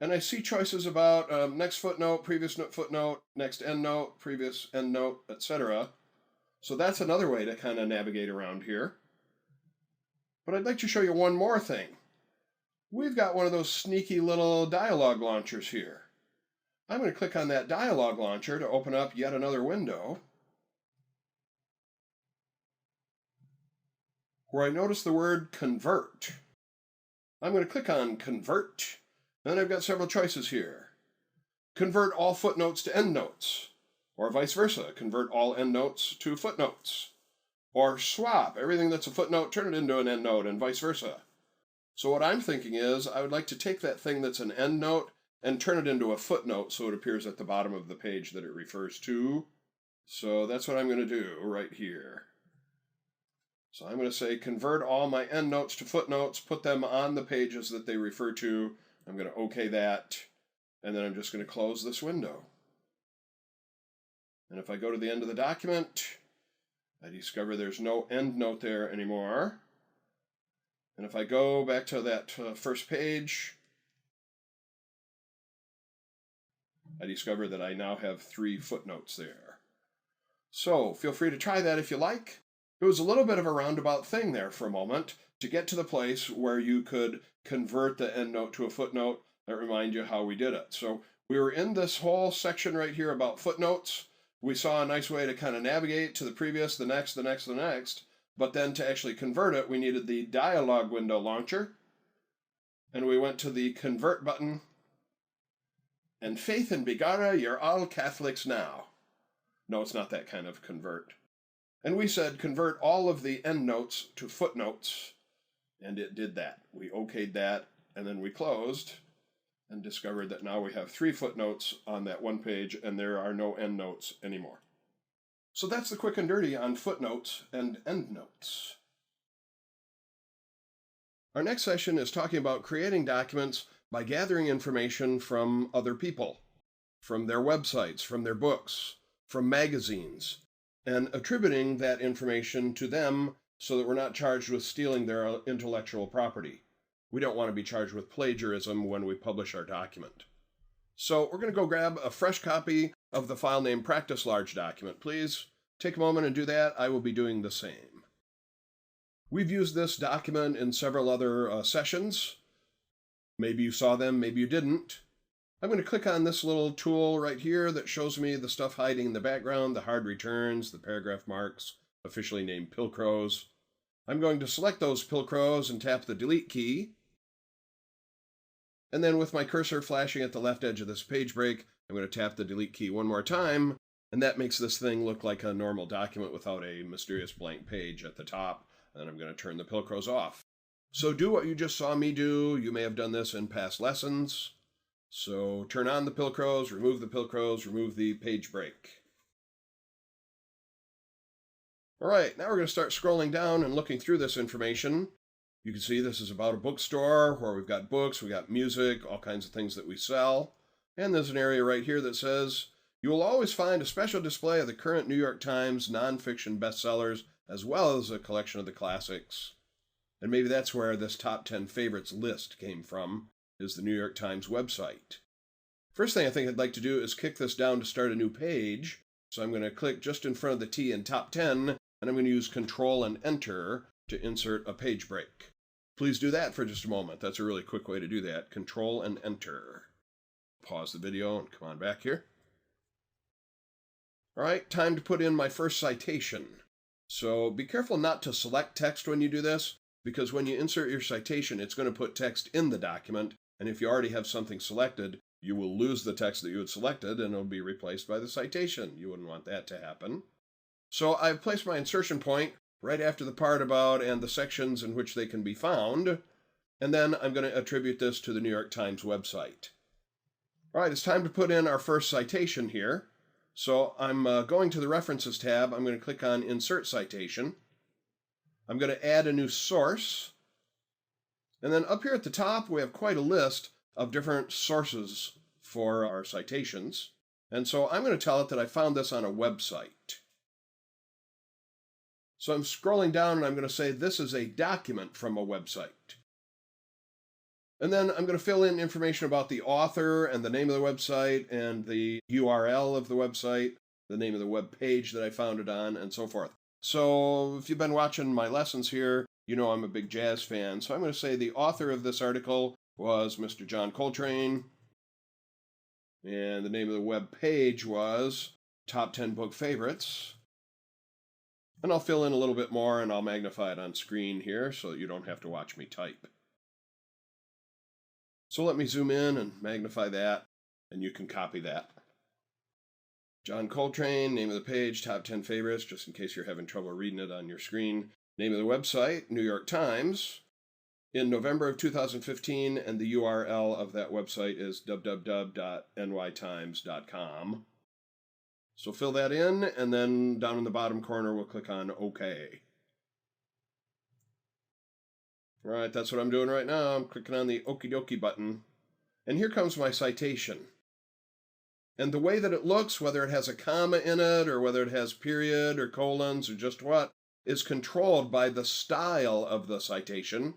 And I see choices about next footnote, previous footnote, next endnote, previous endnote, etc. So that's another way to kind of navigate around here. But I'd like to show you one more thing. We've got one of those sneaky little dialog launchers here. I'm going to click on that dialog launcher to open up yet another window where I notice the word convert. I'm going to click on convert. Then I've got several choices here. Convert all footnotes to endnotes, or vice versa, convert all endnotes to footnotes, or swap everything that's a footnote, turn it into an endnote, and vice versa. So what I'm thinking is I would like to take that thing that's an endnote and turn it into a footnote so it appears at the bottom of the page that it refers to. So that's what I'm going to do right here. So I'm going to say convert all my endnotes to footnotes, put them on the pages that they refer to. I'm going to OK that, and then I'm just going to close this window. And if I go to the end of the document, I discover there's no endnote there anymore. And if I go back to that first page, I discover that I now have 3 footnotes there. So feel free to try that if you like. It was a little bit of a roundabout thing there for a moment to get to the place where you could convert the endnote to a footnote. That reminds you how we did it. So we were in this whole section right here about footnotes. We saw a nice way to kind of navigate to the previous, the next, the next, the next. But then to actually convert it, we needed the dialog window launcher. And we went to the convert button. And faith in Bigara, you're all Catholics now. No, it's not that kind of convert. And we said convert all of the endnotes to footnotes. And it did that. We okayed that, and then we closed and discovered that now we have 3 footnotes on that one page, and there are no endnotes anymore. So that's the quick and dirty on footnotes and endnotes. Our next session is talking about creating documents by gathering information from other people, from their websites, from their books, from magazines, and attributing that information to them so that we're not charged with stealing their intellectual property. We don't want to be charged with plagiarism when we publish our document. So we're going to go grab a fresh copy of the file name Practice Large Document. Please take a moment and do that. I will be doing the same. We've used this document in several other sessions. Maybe you saw them, maybe you didn't. I'm going to click on this little tool right here that shows me the stuff hiding in the background, the hard returns, the paragraph marks, officially named pilcrows. I'm going to select those pilcrows and tap the delete key. And then with my cursor flashing at the left edge of this page break, I'm going to tap the delete key one more time, and that makes this thing look like a normal document without a mysterious blank page at the top. And then I'm going to turn the pilcrows off. So do what you just saw me do. You may have done this in past lessons. So turn on the pilcrows, remove the page break. All right, now we're going to start scrolling down and looking through this information. You can see this is about a bookstore where we've got books, we've got music, all kinds of things that we sell. And there's an area right here that says, you will always find a special display of the current New York Times nonfiction bestsellers, as well as a collection of the classics. And maybe that's where this top 10 favorites list came from, is the New York Times website. First thing I think I'd like to do is kick this down to start a new page. So I'm going to click just in front of the T in top 10, and I'm going to use Control and Enter to insert a page break. Please do that for just a moment. That's a really quick way to do that. Control and Enter. Pause the video and come on back here. All right, time to put in my first citation. So be careful not to select text when you do this, because when you insert your citation, it's going to put text in the document, and if you already have something selected, you will lose the text that you had selected, and it'll be replaced by the citation. You wouldn't want that to happen. So I've placed my insertion point right after the part about and the sections in which they can be found, and then I'm going to attribute this to the New York Times website. All right, it's time to put in our first citation here. So I'm going to the References tab. I'm going to click on Insert Citation. I'm going to add a new source. And then up here at the top, we have quite a list of different sources for our citations. And so I'm going to tell it that I found this on a website. So I'm scrolling down and I'm going to say this is a document from a website. And then I'm going to fill in information about the author and the name of the website and the URL of the website, the name of the web page that I found it on, and so forth. So if you've been watching my lessons here, you know I'm a big jazz fan. So I'm going to say the author of this article was Mr. John Coltrane. And the name of the web page was Top 10 Book Favorites. And I'll fill in a little bit more and I'll magnify it on screen here so that you don't have to watch me type. So let me zoom in and magnify that, and you can copy that. John Coltrane, name of the page, top 10 favorites, just in case you're having trouble reading it on your screen. Name of the website, New York Times. in November of 2015, and the URL of that website is www.nytimes.com. So fill that in, and then down in the bottom corner, we'll click on OK. All right, that's what I'm doing right now. I'm clicking on the Okie dokie button. And here comes my citation. And the way that it looks, whether it has a comma in it, or whether it has period or colons or just what, is controlled by the style of the citation.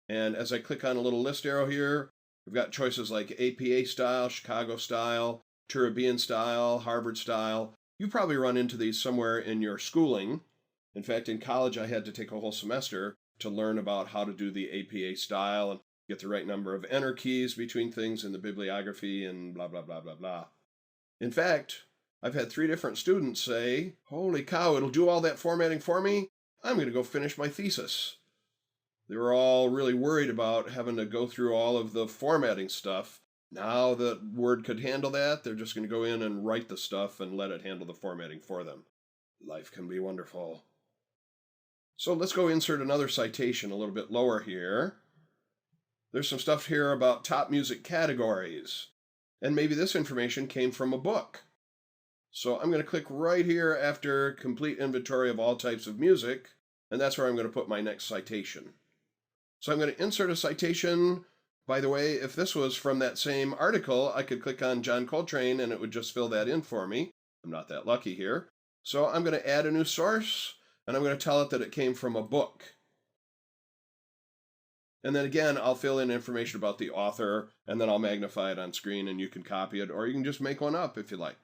And as I click on a little list arrow here, we've got choices like APA style, Chicago style, Turabian style, Harvard style. You probably run into these somewhere in your schooling. In fact, in college, I had to take a whole semester to learn about how to do the APA style and get the right number of enter keys between things in the bibliography and blah, blah, blah, blah, blah. In fact, I've had 3 different students say, holy cow, it'll do all that formatting for me. I'm going to go finish my thesis. They were all really worried about having to go through all of the formatting stuff. Now that Word could handle that, they're just going to go in and write the stuff and let it handle the formatting for them. Life can be wonderful. So let's go insert another citation a little bit lower here. There's some stuff here about top music categories. And maybe this information came from a book. So I'm going to click right here after complete inventory of all types of music, and that's where I'm going to put my next citation. So I'm going to insert a citation. By the way, if this was from that same article, I could click on John Coltrane and it would just fill that in for me. I'm not that lucky here. So I'm going to add a new source, and I'm going to tell it that it came from a book. And then again, I'll fill in information about the author, and then I'll magnify it on screen, and you can copy it, or you can just make one up if you like.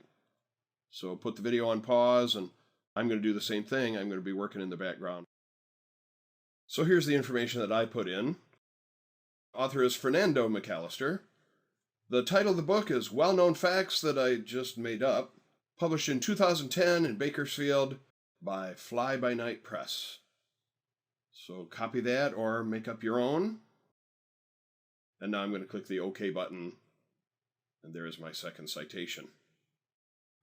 So put the video on pause, and I'm going to do the same thing. I'm going to be working in the background. So here's the information that I put in. Author is Fernando McAllister. The title of the book is Well-Known Facts That I Just Made Up, published in 2010 in Bakersfield by Fly By Night Press. So copy that or make up your own. And now I'm going to click the OK button, and there is my second citation.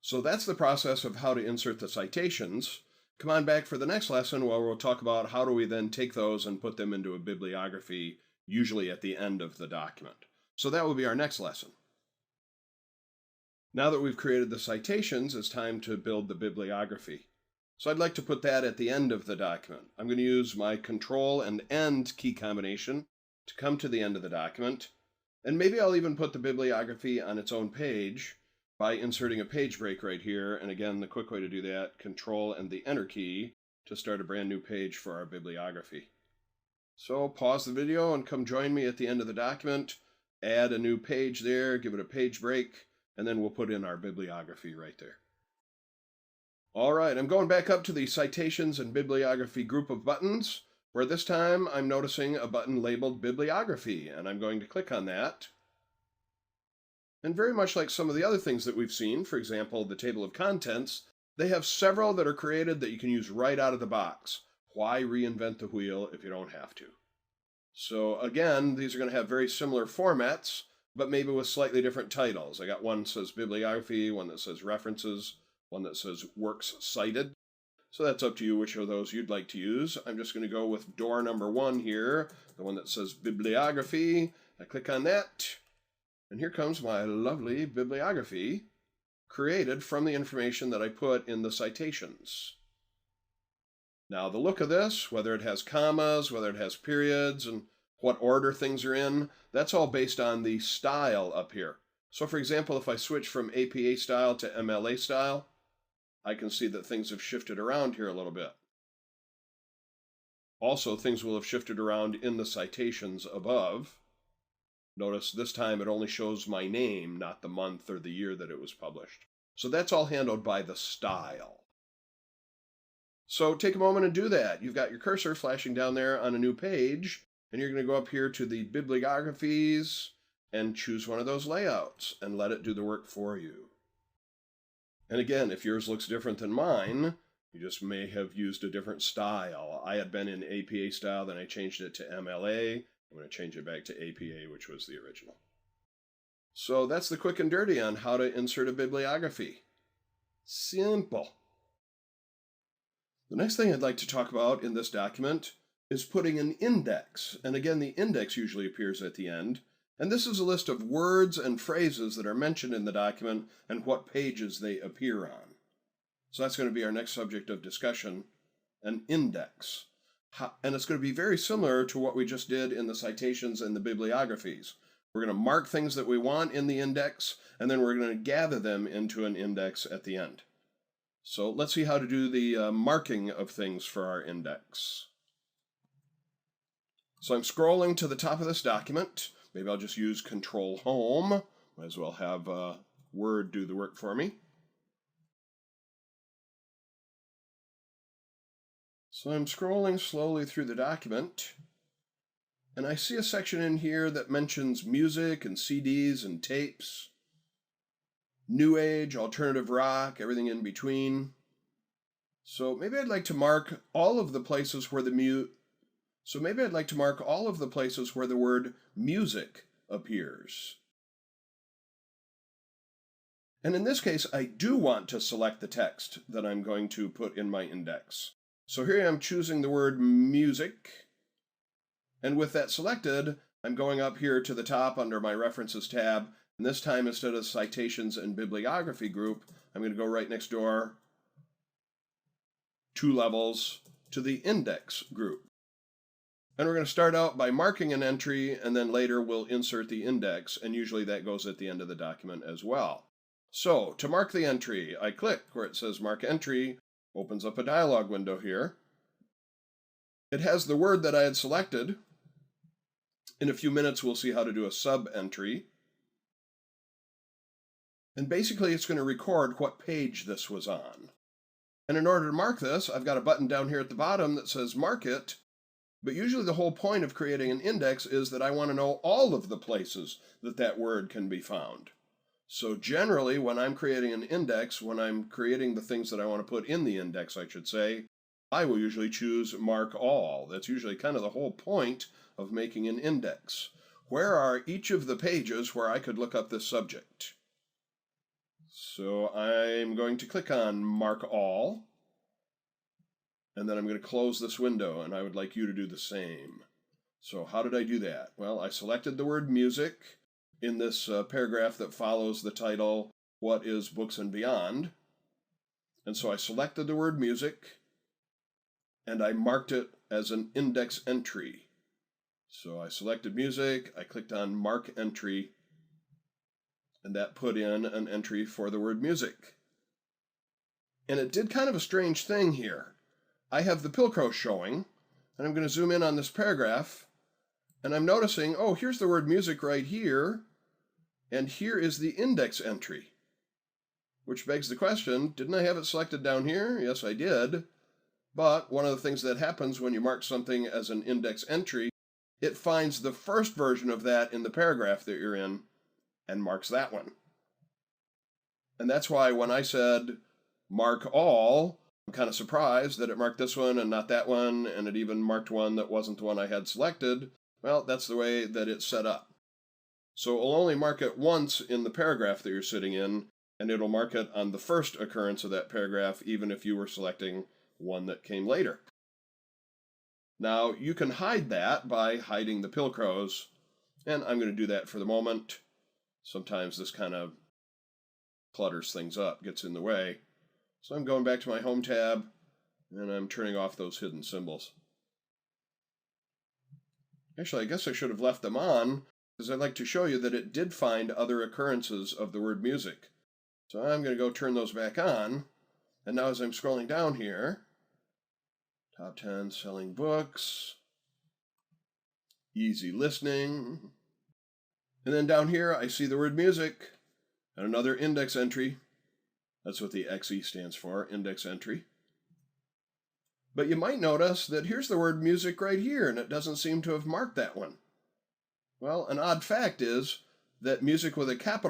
So that's the process of how to insert the citations. Come on back for the next lesson where we'll talk about how do we then take those and put them into a bibliography, usually at the end of the document. So that will be our next lesson. Now that we've created the citations, it's time to build the bibliography. So I'd like to put that at the end of the document. I'm going to use my Control and End key combination to come to the end of the document. And maybe I'll even put the bibliography on its own page by inserting a page break right here. And again, the quick way to do that, Control and the Enter key to start a brand new page for our bibliography. So pause the video and come join me at the end of the document. Add a new page there, give it a page break, and then we'll put in our bibliography right there. All right, I'm going back up to the Citations and Bibliography group of buttons, where this time I'm noticing a button labeled Bibliography, and I'm going to click on that. And very much like some of the other things that we've seen, for example, the table of contents, they have several that are created that you can use right out of the box. Why reinvent the wheel if you don't have to? So again, these are going to have very similar formats, but maybe with slightly different titles. I got one that says Bibliography, one that says References, one that says Works Cited. So that's up to you which of those you'd like to use. I'm just going to go with door number 1 here, the one that says Bibliography. I click on that, and here comes my lovely bibliography created from the information that I put in the citations. Now the look of this, whether it has commas, whether it has periods, and what order things are in, that's all based on the style up here. So for example, if I switch from APA style to MLA style, I can see that things have shifted around here a little bit. Also, things will have shifted around in the citations above. Notice this time it only shows my name, not the month or the year that it was published. So that's all handled by the style. So take a moment and do that. You've got your cursor flashing down there on a new page, and you're going to go up here to the bibliographies and choose one of those layouts and let it do the work for you. And again, if yours looks different than mine, you just may have used a different style. I had been in APA style, then I changed it to MLA. I'm going to change it back to APA, which was the original. So that's the quick and dirty on how to insert a bibliography. Simple. The next thing I'd like to talk about in this document is putting an index. And again, the index usually appears at the end. And this is a list of words and phrases that are mentioned in the document and what pages they appear on. So that's going to be our next subject of discussion, an index. And it's going to be very similar to what we just did in the citations and the bibliographies. We're going to mark things that we want in the index, and then we're going to gather them into an index at the end. So let's see how to do the marking of things for our index. So I'm scrolling to the top of this document. Maybe I'll just use Control Home. Might as well have Word do the work for me. So I'm scrolling slowly through the document, and I see a section in here that mentions music and CDs and tapes, New Age, alternative rock, everything in between. So maybe I'd like to mark all of the places where the word music appears. And in this case, I do want to select the text that I'm going to put in my index. So here I am choosing the word music, and with that selected, I'm going up here to the top under my References tab, and this time instead of Citations and Bibliography group, I'm going to go right next door, 2 levels, to the Index group. And we're going to start out by marking an entry, and then later we'll insert the index, and usually that goes at the end of the document as well. So, to mark the entry, I click where it says Mark Entry, opens up a dialog window here. It has the word that I had selected. In a few minutes, we'll see how to do a sub-entry. And basically, it's going to record what page this was on. And in order to mark this, I've got a button down here at the bottom that says Mark It. But usually the whole point of creating an index is that I want to know all of the places that that word can be found. So generally, when I'm creating an index, when I'm creating the things that I want to put in the index, I should say, I will usually choose Mark All. That's usually kind of the whole point of making an index. Where are each of the pages where I could look up this subject? So I'm going to click on Mark All, and then I'm going to close this window, and I would like you to do the same. So how did I do that? Well, I selected the word music in this paragraph that follows the title, What is Books and Beyond? And so I selected the word music, and I marked it as an index entry. So I selected music, I clicked on Mark Entry, and that put in an entry for the word music. And it did kind of a strange thing here. I have the Pilcrow showing, and I'm going to zoom in on this paragraph, and I'm noticing, oh, here's the word music right here, and here is the index entry. Which begs the question, didn't I have it selected down here? Yes, I did. But one of the things that happens when you mark something as an index entry, it finds the first version of that in the paragraph that you're in and marks that one. And that's why when I said mark all, I'm kind of surprised that it marked this one and not that one, and it even marked one that wasn't the one I had selected. Well, that's the way that it's set up. So it'll only mark it once in the paragraph that you're sitting in, and it'll mark it on the first occurrence of that paragraph, even if you were selecting one that came later. Now, you can hide that by hiding the Pilcrows, and I'm going to do that for the moment. Sometimes this kind of clutters things up, gets in the way. So I'm going back to my Home tab, and I'm turning off those hidden symbols. Actually, I guess I should have left them on, because I'd like to show you that it did find other occurrences of the word music. So I'm going to go turn those back on, and now as I'm scrolling down here, top 10 selling books, easy listening, and then down here I see the word music, and another index entry. That's what the XE stands for, index entry. But you might notice that here's the word music right here, and it doesn't seem to have marked that one. Well, an odd fact is that music with a capital